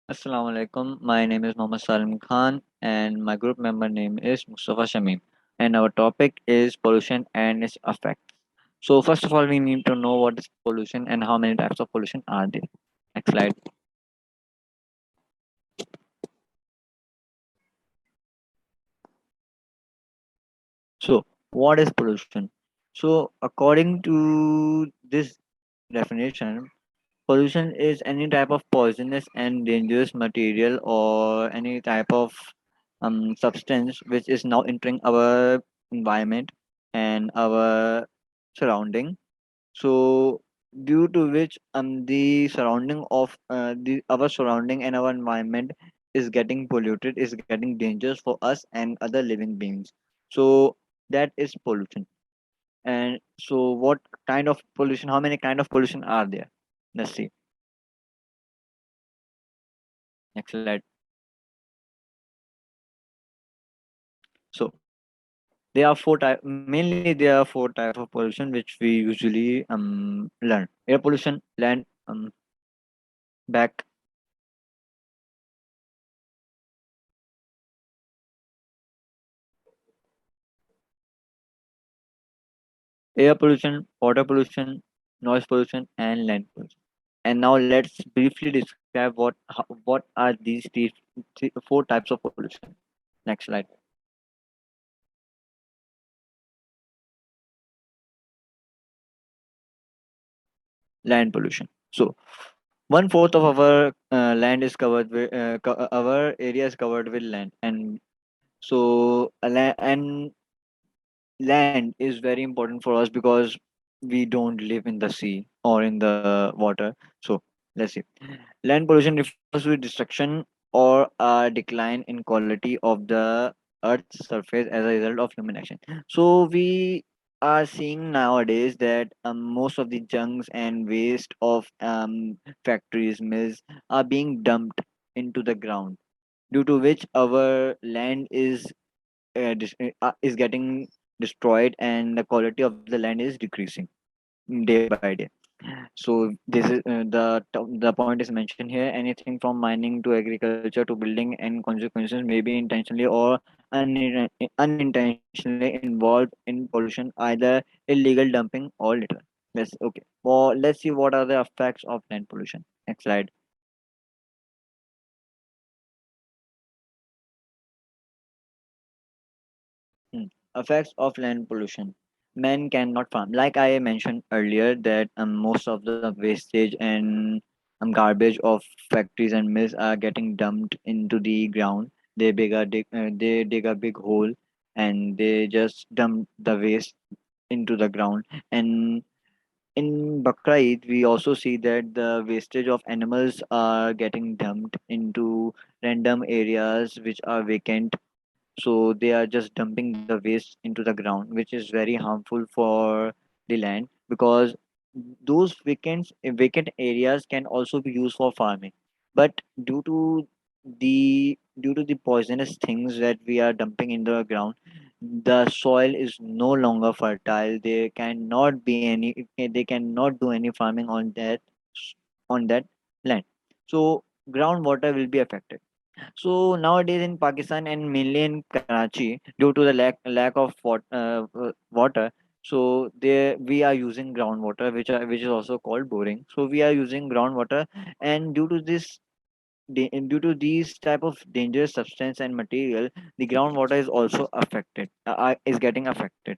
Assalamu alaikum. My name is Muhammad Sarim Khan and my group member name is Mustafa Shamim. And our topic is pollution and its effects. So first of all, we need to know what is pollution and how many types of pollution are there. Next slide. So what is pollution? So according to this definition, pollution is any type of poisonous and dangerous material or any type of substance which is now entering our environment and our surrounding. So, due to which the surrounding of the our surrounding and our environment is getting polluted, is getting dangerous for us and other living beings. So that is pollution. And so, what kind of pollution? How many kind of pollution are there? Let's see. Next slide. So there are four type. Mainly, there are four type of pollution which we usually learn: air pollution, land, back, air pollution, water pollution, noise pollution, and land pollution. And now let's briefly describe what are these four types of pollution. Next slide. Land pollution. So 1/4 of our land is covered with our area is covered with land, and so and land is very important for us because we don't live in the sea or in the water. So let's see. Land pollution refers to destruction or a decline in quality of the Earth's surface as a result of human action. So we are seeing nowadays that most of the junks and waste of factories, mills are being dumped into the ground, due to which our land is getting destroyed and the quality of the land is decreasing day by day. So this is the point is mentioned here. Anything from mining to agriculture to building and consequences may be intentionally or unintentionally involved in pollution, either illegal dumping or litter. Let's see what are the effects of land pollution. Next slide. Hmm. Effects of land pollution. Men cannot farm. Like I mentioned earlier, that most of the wastage and garbage of factories and mills are getting dumped into the ground. They dig a big hole and they just dump the waste into the ground. And in Bakra Eid, we also see that the wastage of animals are getting dumped into random areas which are vacant, so they are just dumping the waste into the ground, which is very harmful for the land because those vacant areas can also be used for farming, but due to the poisonous things that we are dumping in the ground, the soil is no longer fertile. They cannot do any farming on that land. So groundwater will be affected. So nowadays in Pakistan and mainly in Karachi, due to the lack of water, so there we are using groundwater, which is also called boring. So we are using groundwater, and due to these type of dangerous substance and material, the groundwater is also is getting affected.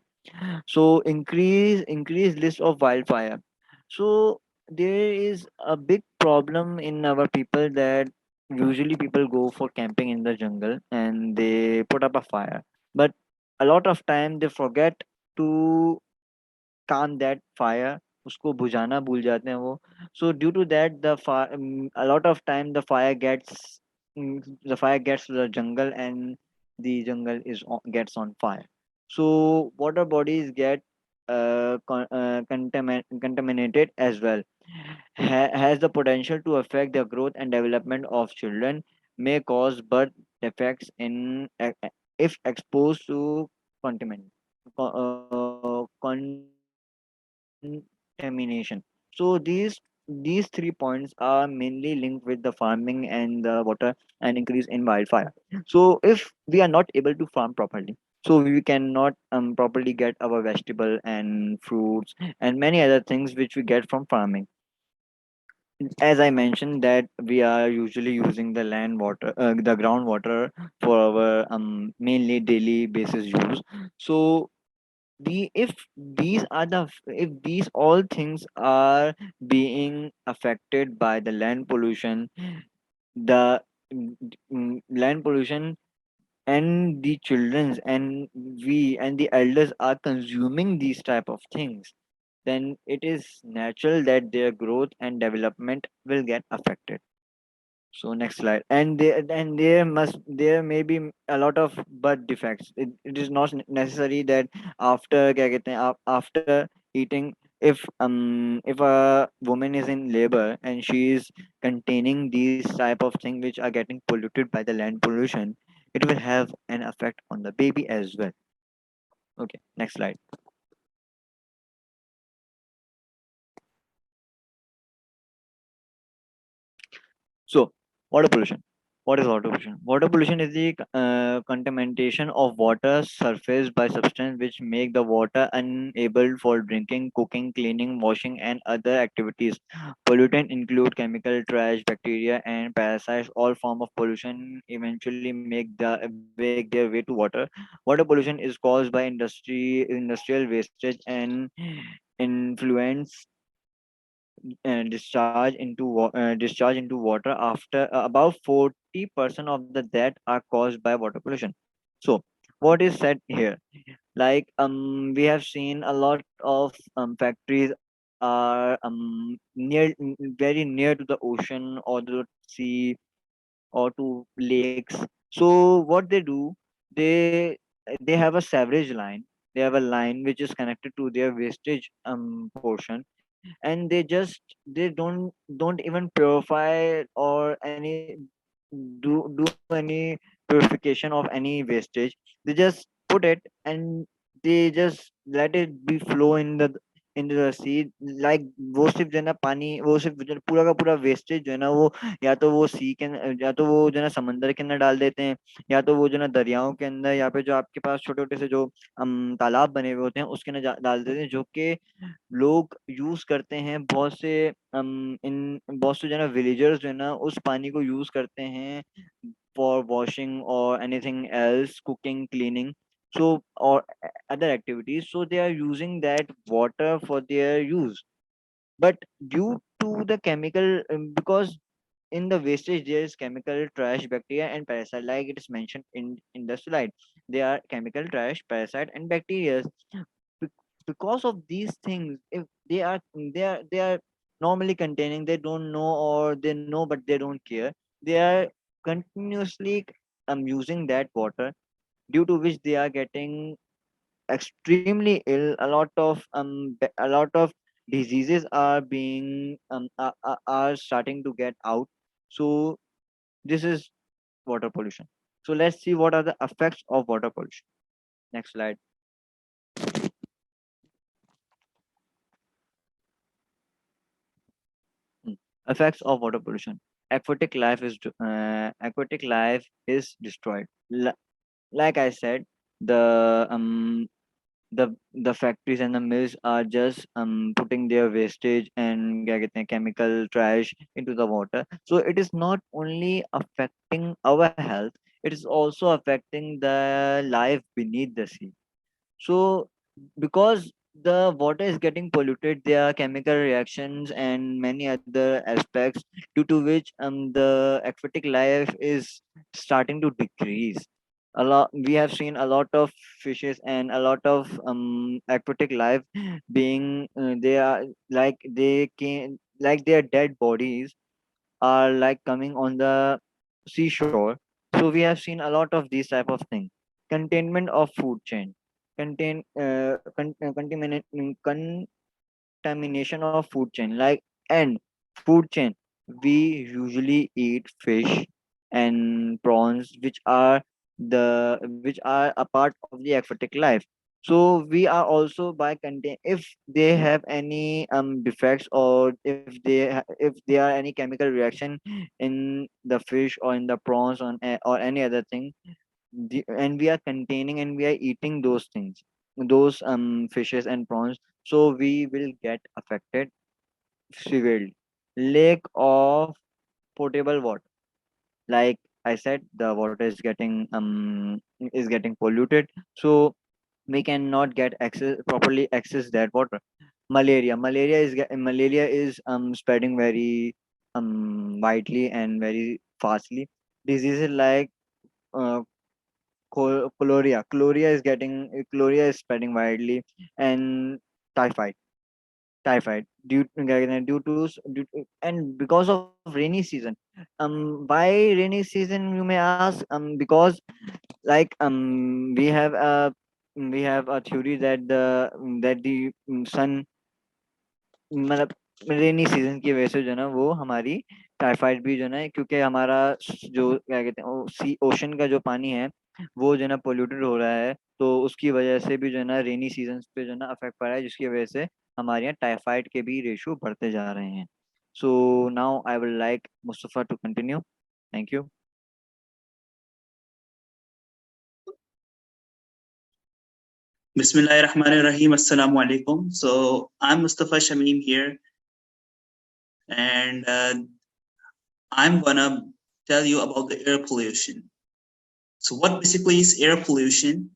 So increase list of wildfire. So there is a big problem in our people that usually people go for camping in the jungle and they put up a fire, but a lot of time they forget to calm that fire, उसको बुझाना भूल जाते हैं वो. So due to that, a lot of time the fire gets to the jungle and the jungle gets on fire. So water bodies get contaminated as well. Has the potential to affect the growth and development of children, may cause birth defects if exposed to contaminant contamination. So these these 3 points are mainly linked with the farming and the water and increase in wildfire. So if we are not able to farm properly, so we cannot properly get our vegetable and fruits and many other things which we get from farming. As I mentioned that we are usually using the land water, the groundwater for our mainly daily basis use. So if these are if these all things are being affected by the land pollution, the land pollution and the children's and we and the elders are consuming these type of things, then it is natural that their growth and development will get affected. So next slide. There may be a lot of birth defects. It is not necessary that after क्या कहते हैं, after eating, if a woman is in labor and she is containing these type of things which are getting polluted by the land pollution, it will have an effect on the baby as well. Okay, next slide. So, water pollution. What is water pollution? Water pollution is the contamination of water surface by substance which make the water unable for drinking, cooking, cleaning, washing, and other activities. Pollutant include chemical, trash, bacteria, and parasites. All form of pollution eventually make their way to water. Water pollution is caused by industrial wastage and influence discharge into water after about 40% of the that are caused by water pollution. So what is said here, like we have seen a lot of factories are very near to the ocean or the sea or to lakes. So what they do, they they have a sewerage line. They have a line which is connected to their wastage portion, and they don't even purify or any do any purification of any wastage. They just put it and they just let it be flow in the sea. Like वो सिर्फ जो है ना पानी, वो सिर्फ जो है पूरा का पूरा वेस्टेज जो है ना वो या तो वो सी के या तो वो जो है ना समंदर के अंदर डाल देते हैं, या तो वो जो है ना दरियाओं के अंदर, या पे जो आपके पास छोटे छोटे से जो तालाब बने हुए होते हैं उसके अंदर डाल देते हैं, जो कि लोग यूज करते हैं। बहुत से जो है ना विलेजर्स जो है ना उस पानी को यूज करते हैं फॉर वॉशिंग और anything else, cooking, cleaning, so or other activities. So they are using that water for their use. But due to the chemical, because in the wastage there is chemical, trash, bacteria, and parasite, like it is mentioned in the slide. They are chemical, trash, parasite, and bacteria. Be- because of these things, if they are normally containing, they don't know, or they know but they don't care, they are continuously using that water, due to which they are getting extremely ill. A lot of diseases are are starting to get out. So this is water pollution. So let's see what are the effects of water pollution. Next slide. Hmm. Effects of water pollution. Aquatic life is destroyed. Like I said, the the factories and the mills are just putting their wastage and क्या कहते हैं, chemical trash into the water. So it is not only affecting our health, it is also affecting the life beneath the sea. So because the water is getting polluted, there are chemical reactions and many other aspects, due to which the aquatic life is starting to decrease. A lot, we have seen a lot of fishes and a lot of aquatic life being they are like they can like their dead bodies are like coming on the seashore. So we have seen a lot of these type of things. Containment of food chain, contamination of food chain, like and food chain. We usually eat fish and prawns, which are a part of the aquatic life. So we are also by contain, if they have any defects, or if if there are any chemical reaction in the fish or in the prawns or any other thing, and we are containing and we are eating those things, those fishes and prawns, so we will get affected severely. Lack of potable water, like I said, the water is getting polluted, so we cannot get access properly access that water. Malaria is spreading very widely and very fastly. Diseases like uh, cholera is spreading widely, and typhoid and because of rainy season. Why rainy season, you may ask? Because like we have a theory that the sun, मतलब rainy season की वजह से जो है ना वो हमारी typhoid भी जो है ना, क्योंकि हमारा जो क्या कहते हैं सी ओशन का जो पानी है वो जो है ना पोल्यूटेड हो रहा है, तो उसकी वजह से भी जो है ना रेनी सीजन पे जो है ना अफेक्ट पड़ा है, जिसकी वजह से हमारे यहाँ टाइफाइड के भी रेशो बढ़ते जा रहे हैं. So now I will like Mustafa to continue. Thank you. Bismillahirrahmanirrahim. Assalamu alaikum. So I'm Mustafa Shamim here, and I'm gonna tell you about the air pollution. So what basically is air pollution?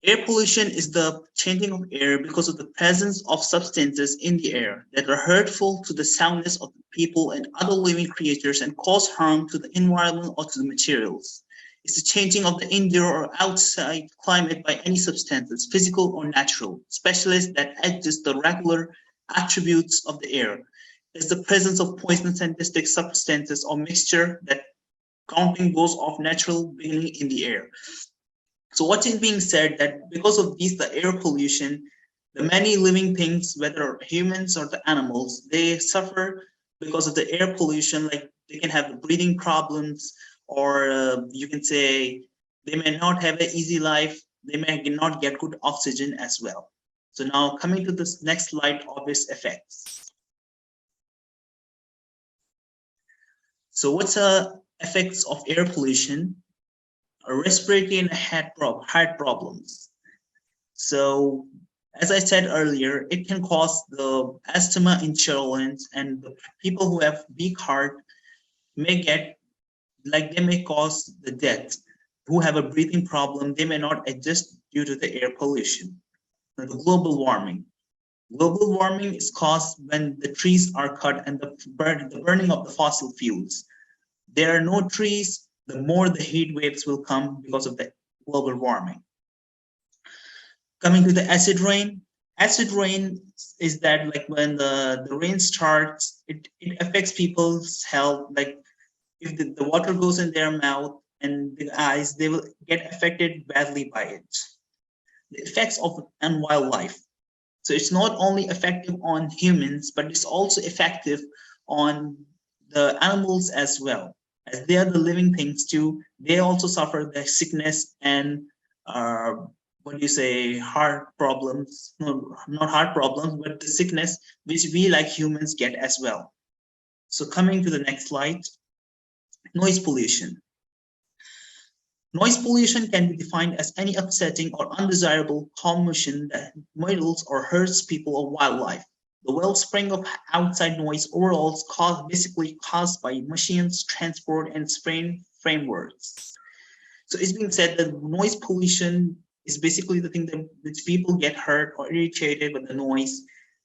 Air pollution is the changing of air because of the presence of substances in the air that are hurtful to the soundness of the people and other living creatures and cause harm to the environment or to the materials. It's the changing of the indoor or outside climate by any substances, physical or natural, specialists that adjust the regular attributes of the air. It's the presence of poisonous synthetic substances or mixture that counting those of natural beginning in the air. So what is being said that because of these, the air pollution, the many living things, whether humans or the animals, they suffer because of the air pollution. Like they can have breathing problems, or you can say they may not have an easy life. They may not get good oxygen as well. So now coming to this next slide of its effects. So what's the effects of air pollution? Respiratory and heart problems. So, as I said earlier, it can cause the asthma in children, and the people who have weak heart may get, like they may cause the death. Who have a breathing problem, they may not adjust due to the air pollution. Now, the global warming. Global warming is caused when the trees are cut and the burning of the fossil fuels. There are no trees, the more the heat waves will come because of the global warming. Coming to the acid rain is that like when the rain starts, it affects people's health. Like if the water goes in their mouth and the eyes, they will get affected badly by it. The effects of on wildlife. So it's not only effective on humans, but it's also effective on the animals as well, as they are the living things too. They also suffer the sickness and uh, what do you say, heart problems? No, not heart problems, but the sickness which we like humans get as well. So coming to the next slide, noise pollution. Noise pollution can be defined as any upsetting or undesirable commotion that muddles or hurts people or wildlife. The wellspring of outside noise overall is basically caused by machines, transport, and spraying frameworks. So it's being said that noise pollution is basically the thing that which people get hurt or irritated with the noise,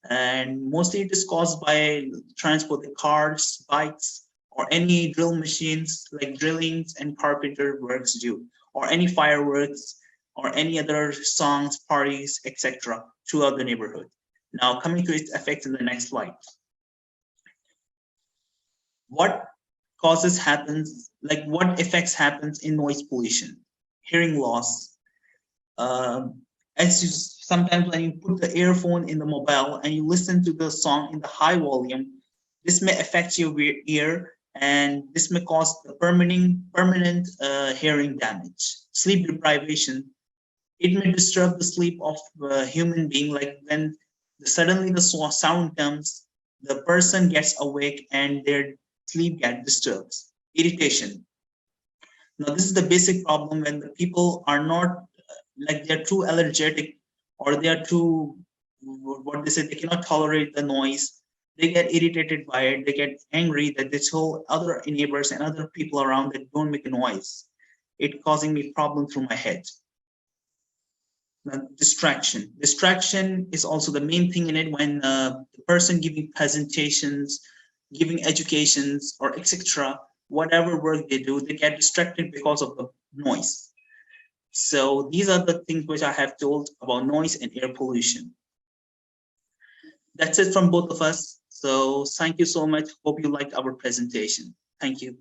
and mostly it is caused by transport, cars, bikes, or any drill machines like drillings and carpenter works do, or any fireworks, or any other songs, parties, etc. throughout the neighborhood. Now coming to its effects in the next slide. What causes happens, like what effects happens in noise pollution? Hearing loss. As you sometimes when you put the earphone in the mobile and you listen to the song in the high volume, this may affect your ear, and this may cause the permanent hearing damage. Sleep deprivation. It may disturb the sleep of a human being, like when suddenly the sound comes, the person gets awake and their sleep gets disturbed. Irritation. Now, this is the basic problem when the people are not like they're too allergic, or they are too, what they say, they cannot tolerate the noise. They get irritated by it. They get angry that they tell other neighbors and other people around that don't make a noise. It causing me problem through my head. Now, distraction is also the main thing in it. When the person giving presentations, giving educations, or etc., whatever work they do, they get distracted because of the noise. So these are the things which I have told about noise and air pollution. That's it from both of us. So thank you so much. Hope you liked our presentation. Thank you.